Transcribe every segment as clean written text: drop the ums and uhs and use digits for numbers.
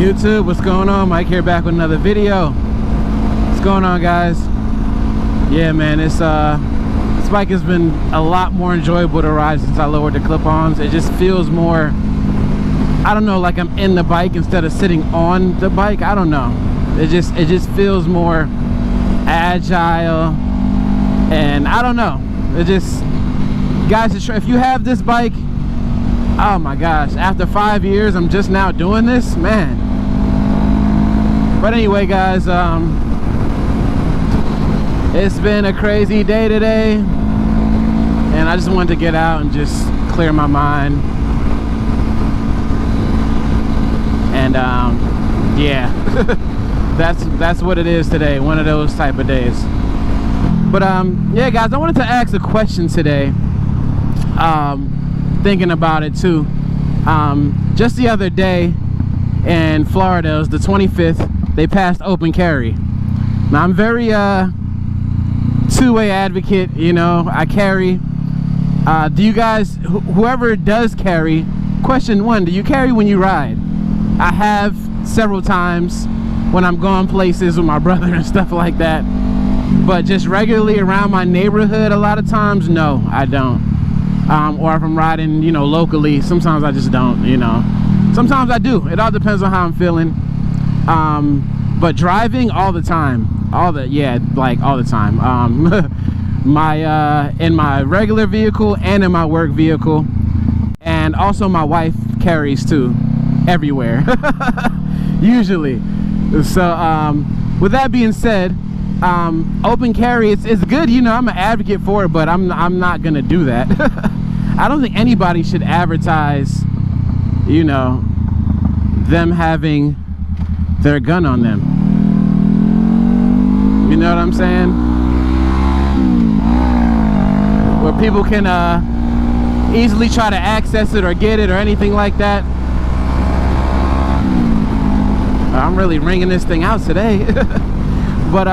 YouTube, what's going on? Mike here, back with another video. What's going on, guys? Yeah, man, this bike has been a lot more enjoyable to ride since I lowered the clip-ons. It just feels more, I don't know, like I'm in the bike instead of sitting on the bike. I don't know. It just feels more agile, and I don't know. It just, guys, if you have this bike, oh my gosh, after 5 years I'm just now doing this, man. But anyway, guys, it's been a crazy day today, and I just wanted to get out and just clear my mind. And yeah, that's what it is today, one of those type of days. But yeah, guys, I wanted to ask a question today. Thinking about it too, just the other day in Florida, it was the 25th, they passed open carry. Now I'm very two-way advocate, you know. I carry. Do you guys, whoever does carry, question one, do you carry when you ride? I have several times when I'm going places with my brother and stuff like that, but just regularly around my neighborhood a lot of times, no, I don't. Or if I'm riding, you know, locally, sometimes I just don't, you know. Sometimes I do. It all depends on how I'm feeling. But driving all the time, all the time. In my regular vehicle and in my work vehicle, and also my wife carries too, everywhere, usually. So with that being said, open carry, it's good, you know. I'm an advocate for it, but I'm not gonna do that. I don't think anybody should advertise, you know, them having their gun on them. You know what I'm saying? Where people can easily try to access it or get it or anything like that. I'm really ringing this thing out today. But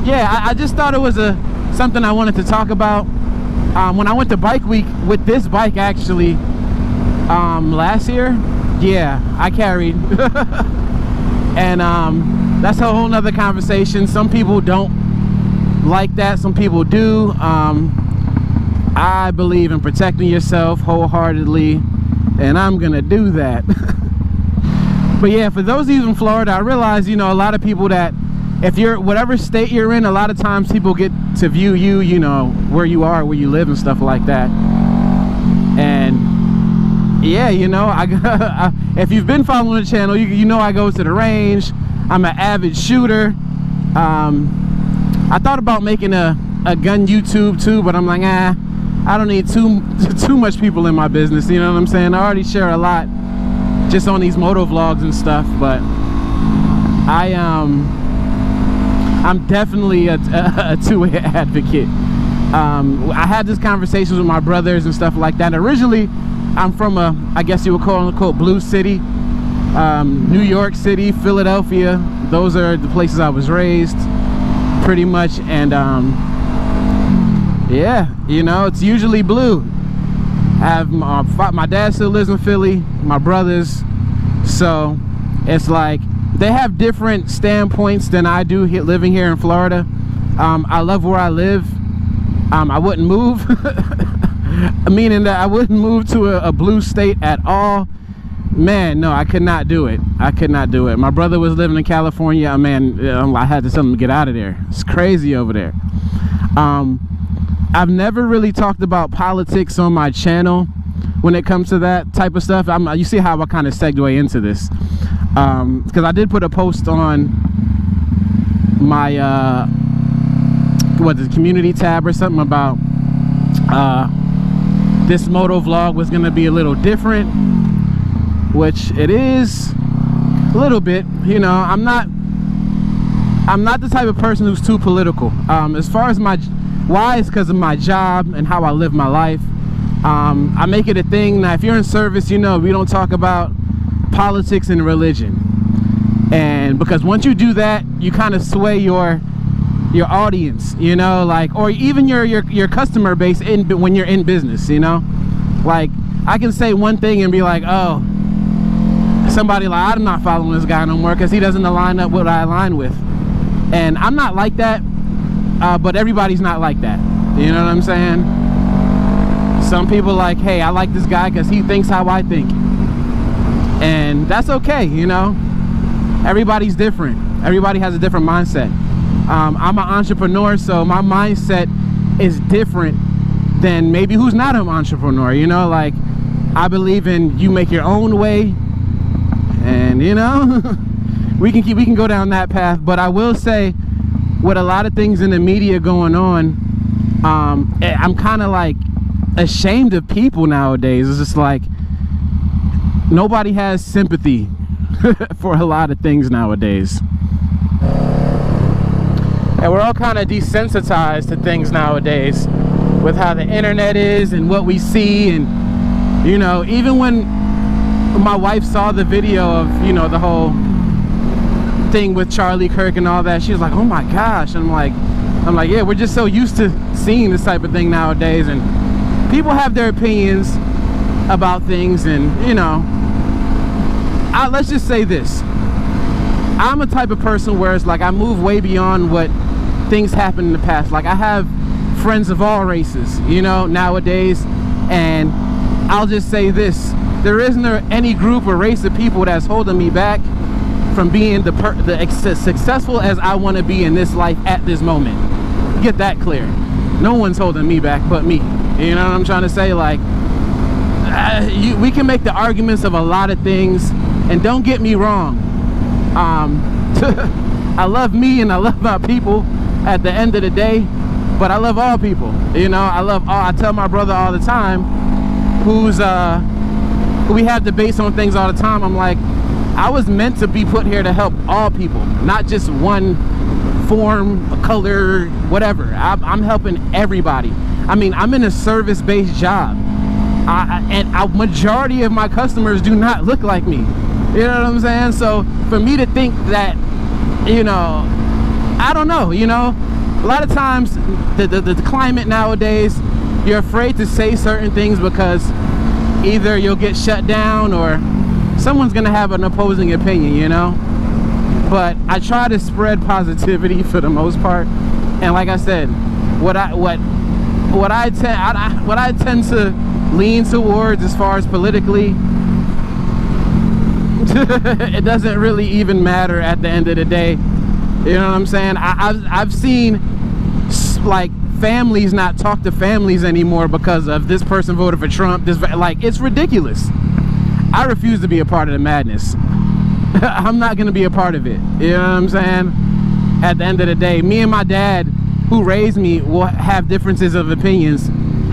yeah, I just thought it was something I wanted to talk about. When I went to Bike Week with this bike, actually, last year, yeah, I carried. And that's a whole nother conversation. Some people don't like that, some people do. I believe in protecting yourself wholeheartedly, and I'm gonna do that. But yeah, for those of you in Florida, I realize, you know, a lot of people that, if you're, whatever state you're in, a lot of times people get to view you, you know, where you are, where you live and stuff like that. And yeah, you know, if you've been following the channel, you know I go to the range. I'm an avid shooter. I thought about making a gun YouTube too, but I'm like, I don't need too much people in my business, you know what I'm saying? I already share a lot just on these moto vlogs and stuff, but I'm definitely a two-way advocate. I had these conversations with my brothers and stuff like that. Originally, I'm from I guess you would call it blue city, New York City, Philadelphia. Those are the places I was raised, pretty much. And yeah, you know, it's usually blue. I have my dad still lives in Philly, my brothers, so it's like they have different standpoints than I do living here in Florida. I love where I live. I wouldn't move. Meaning that I wouldn't move to a blue state at all. Man, no, I could not do it. I could not do it. My brother was living in California. Man, I had to tell him to get out of there. It's crazy over there. I've never really talked about politics on my channel when it comes to that type of stuff. You see how I kind of segue into this. Because I did put a post on my the community tab or something about this moto vlog was gonna be a little different, which it is a little bit. You know, I'm not the type of person who's too political. As far as why, it's because of my job and how I live my life. I make it a thing. Now, if you're in service, you know we don't talk about politics and religion, and because once you do that, you kind of sway your audience, you know, like, or even your customer base when you're in business, you know. Like, I can say one thing and be like, oh, somebody like, I'm not following this guy no more because he doesn't align up what I align with. And I'm not like that, but everybody's not like that. You know what I'm saying? Some people like, hey, I like this guy because he thinks how I think. And that's okay, you know? Everybody's different. Everybody has a different mindset. I'm an entrepreneur, so my mindset is different than maybe who's not an entrepreneur, you know? Like, I believe in you make your own way, and you know, we can go down that path. But I will say, with a lot of things in the media going on, I'm kind of like ashamed of people nowadays. It's just like nobody has sympathy for a lot of things nowadays, and we're all kind of desensitized to things nowadays with how the internet is and what we see. And you know, even when my wife saw the video of, you know, the whole thing with Charlie Kirk and all that, she was like, oh my gosh. And I'm like, yeah, we're just so used to seeing this type of thing nowadays, and people have their opinions about things. And you know, let's just say this, I'm a type of person where it's like I move way beyond what things happen in the past. Like, I have friends of all races, you know, nowadays, and I'll just say this, there isn't any group or race of people that's holding me back from being the successful as I want to be in this life at this moment. Get that clear. No one's holding me back but me. You know what I'm trying to say? Like, we can make the arguments of a lot of things, and don't get me wrong, I love me and I love my people at the end of the day, but I love all people. You know, I tell my brother all the time, who we have debates on things all the time, I'm like, I was meant to be put here to help all people, not just one form, color, whatever. I'm helping everybody. I mean, I'm in a service-based job, and a majority of my customers do not look like me. You know what I'm saying? So for me to think that, you know, I don't know, you know, a lot of times the climate nowadays, you're afraid to say certain things because either you'll get shut down or someone's gonna have an opposing opinion, you know. But I try to spread positivity for the most part, and like I said, what I tend to lean towards as far as politically, it doesn't really even matter at the end of the day. You know what I'm saying? I've seen like families not talk to families anymore because of this person voted for Trump. Like, it's ridiculous. I refuse to be a part of the madness. I'm not gonna be a part of it. You know what I'm saying? At the end of the day, me and my dad, who raised me, will have differences of opinions,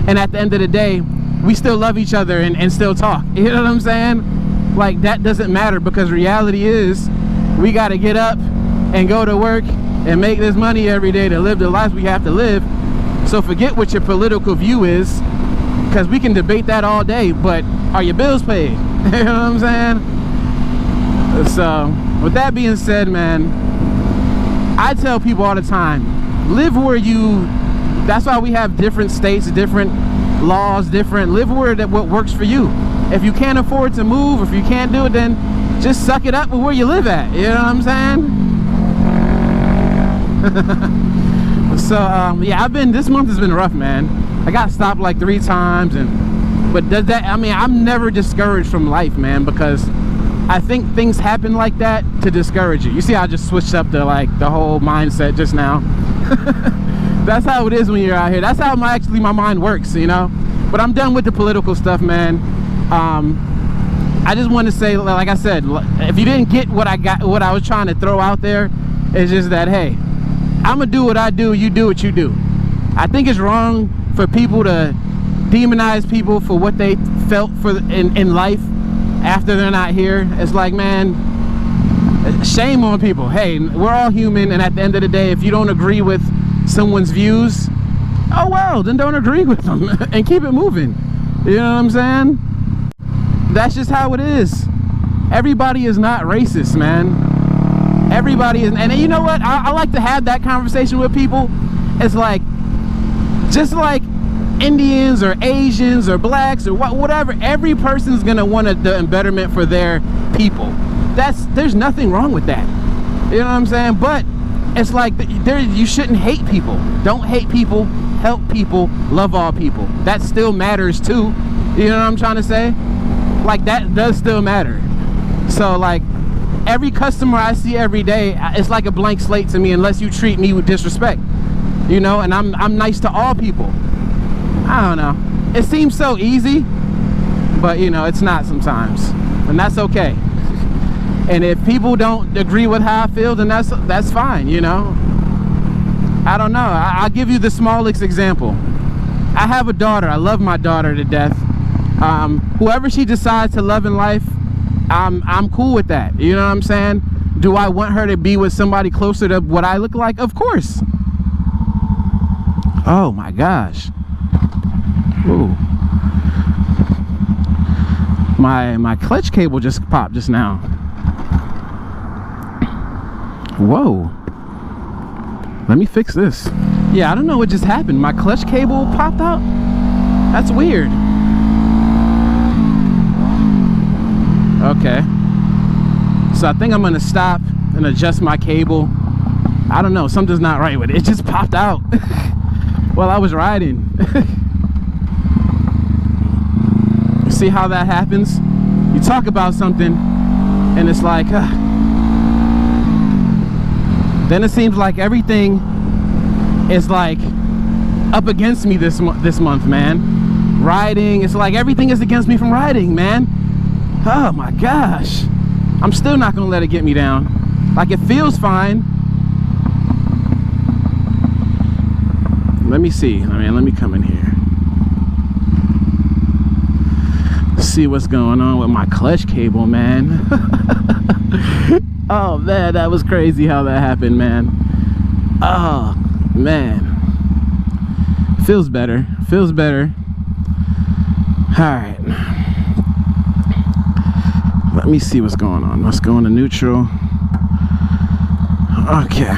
and at the end of the day, we still love each other and still talk. You know what I'm saying? Like, that doesn't matter, because reality is we got to get up and go to work and make this money every day to live the life we have to live. So forget what your political view is, because we can debate that all day, but are your bills paid? You know what I'm saying? So with that being said, man, I tell people all the time, live where you, that's why we have different states, different laws, live where what works for you. If you can't afford to move, if you can't do it, then just suck it up with where you live at. You know what I'm saying? So yeah, this month has been rough, man. I got stopped like 3 times, but does that, I mean, I'm never discouraged from life, man, because I think things happen like that to discourage you. You see, I just switched up the whole mindset just now. That's how it is when you're out here. That's how my mind works, you know. But I'm done with the political stuff, man. I just want to say, like I said, if you didn't get what I was trying to throw out there, it's just that, hey, I'm gonna do what I do, you do what you do. I think it's wrong for people to demonize people for what they felt in life after they're not here. It's like, man, shame on people. Hey, we're all human, and at the end of the day, if you don't agree with someone's views, oh well, then don't agree with them and keep it moving. You know what I'm saying? That's just how it is. Everybody is not racist, man. Everybody is, and you know what? I like to have that conversation with people. It's like, just like Indians or Asians or blacks or whatever, every person's gonna want the betterment for their people. There's nothing wrong with that. You know what I'm saying? But it's like you shouldn't hate people. Don't hate people. Help people. Love all people. That still matters too. You know what I'm trying to say? Like, that does still matter. So like, every customer I see every day, it's like a blank slate to me, unless you treat me with disrespect. You know, and I'm nice to all people. I don't know. It seems so easy, but you know, it's not sometimes, and that's okay. And if people don't agree with how I feel, then that's fine, you know. I don't know. I'll give you the smallest example. I have a daughter. I love my daughter to death. Whoever she decides to love in life, I'm cool with that. You know what I'm saying? Do I want her to be with somebody closer to what I look like? Of course. Oh my gosh. Ooh. My clutch cable just popped just now. Whoa. Let me fix this. Yeah, I don't know what just happened. My clutch cable popped out. That's weird. Okay. So I think I'm gonna stop and adjust my cable. I don't know, something's not right with it. It just popped out while I was riding. See how that happens? You talk about something and it's like then it seems like everything is like up against me this month, man. Riding, it's like everything is against me from riding, man. Oh my gosh. I'm still not gonna let it get me down. Like, it feels fine. Let me see. I mean, let me come in here. See what's going on with my clutch cable, man. Oh man, that was crazy how that happened, man. Oh man. Feels better. Feels better. Alright. Let me see what's going on. Let's go into neutral. Okay.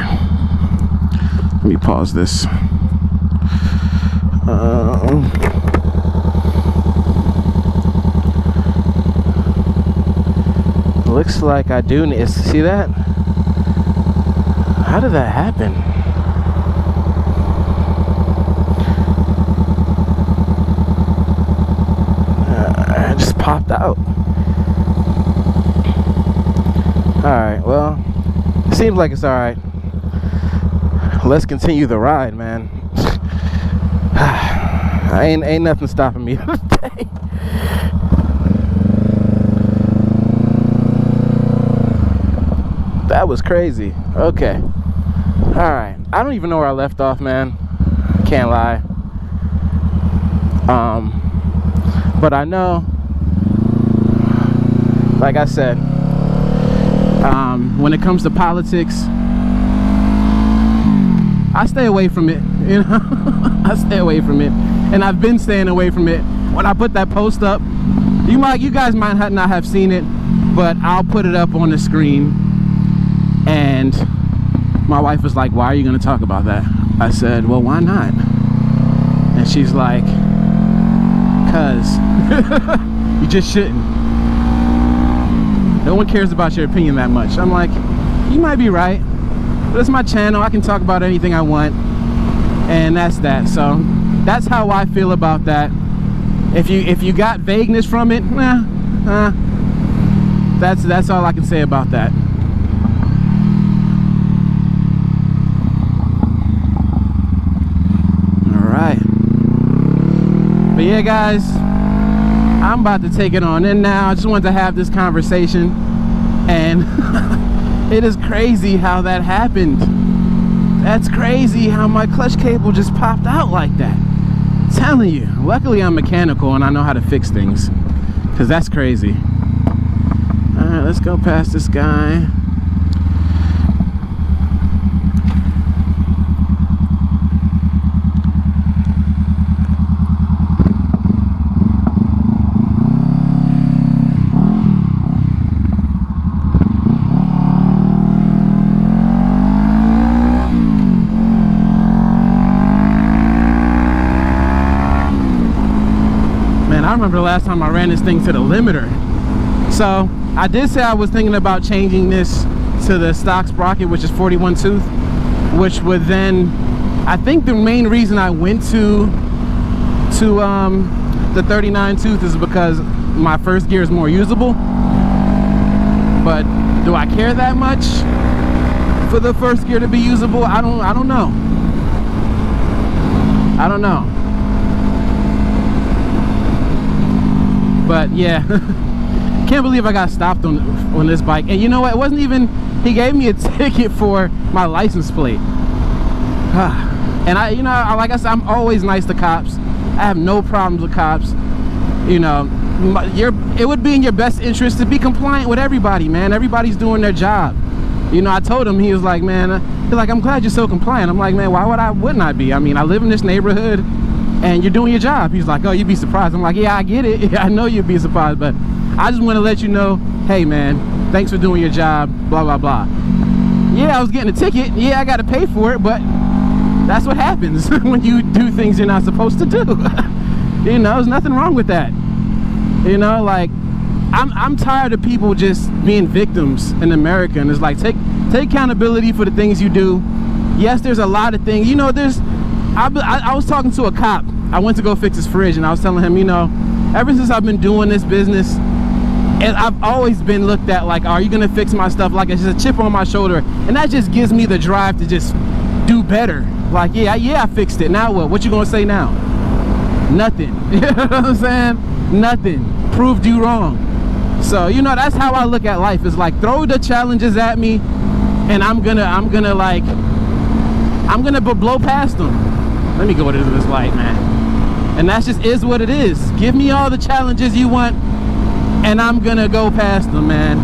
Let me pause this. Looks like I do need. See that? How did that happen? It just popped out. Alright, well, it seems like it's alright. Let's continue the ride, man. Ain't nothing stopping me today. That was crazy. Okay. Alright. I don't even know where I left off, man. Can't lie. But I know, like I said, when it comes to politics, I stay away from it, you know. I stay away from it, and I've been staying away from it. When I put that post up, you guys might not have seen it, but I'll put it up on the screen. And my wife was like, "Why are you going to talk about that?" I said, "Well, why not?" And she's like, "'Cause you just shouldn't. No one cares about your opinion that much." I'm like, you might be right, but it's my channel. I can talk about anything I want, and that's that. So that's how I feel about that. If you got vagueness from it, that's all I can say about that. All right, but yeah, guys, I'm about to take it on in now. I just wanted to have this conversation, and it is crazy how that happened. That's crazy how my clutch cable just popped out like that. I'm telling you. Luckily I'm mechanical and I know how to fix things, because that's crazy. Alright, let's go past this guy. I remember the last time I ran this thing to the limiter. So I did say I was thinking about changing this to the stock sprocket, which is 41 tooth, which would then, I think the main reason I went to the 39 tooth is because my first gear is more usable. But do I care that much for the first gear to be usable? I don't know. I don't know. But yeah, can't believe I got stopped on this bike. And you know what? It wasn't even, he gave me a ticket for my license plate. And I, you know, like I said, I'm always nice to cops. I have no problems with cops. You know, it would be in your best interest to be compliant with everybody, man. Everybody's doing their job. You know, I told him, he was like, man, he's like, I'm glad you're so compliant. I'm like, man, why wouldn't I be? I mean, I live in this neighborhood and you're doing your job. He's like, oh, you'd be surprised. I'm like, yeah, I get it. Yeah, I know you'd be surprised, but I just want to let you know, hey, man, thanks for doing your job, blah, blah, blah. Yeah, I was getting a ticket. Yeah, I got to pay for it, but that's what happens when you do things you're not supposed to do. You know, there's nothing wrong with that. You know, like, I'm tired of people just being victims in America. And it's like, take accountability for the things you do. Yes, there's a lot of things. You know, I was talking to a cop. I went to go fix his fridge, and I was telling him, you know, ever since I've been doing this business, and I've always been looked at like, are you gonna fix my stuff? Like it's just a chip on my shoulder. And that just gives me the drive to just do better. Like, yeah, I fixed it. Now what? What you gonna say now? Nothing. You know what I'm saying? Nothing. Proved you wrong. So, you know, that's how I look at life. It's like, throw the challenges at me, and I'm gonna blow past them. Let me go to this light, man. And that just is what it is. Give me all the challenges you want, and I'm gonna go past them, man.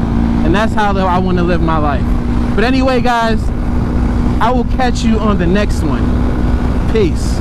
And that's how I want to live my life. But anyway, guys, I will catch you on the next one. Peace.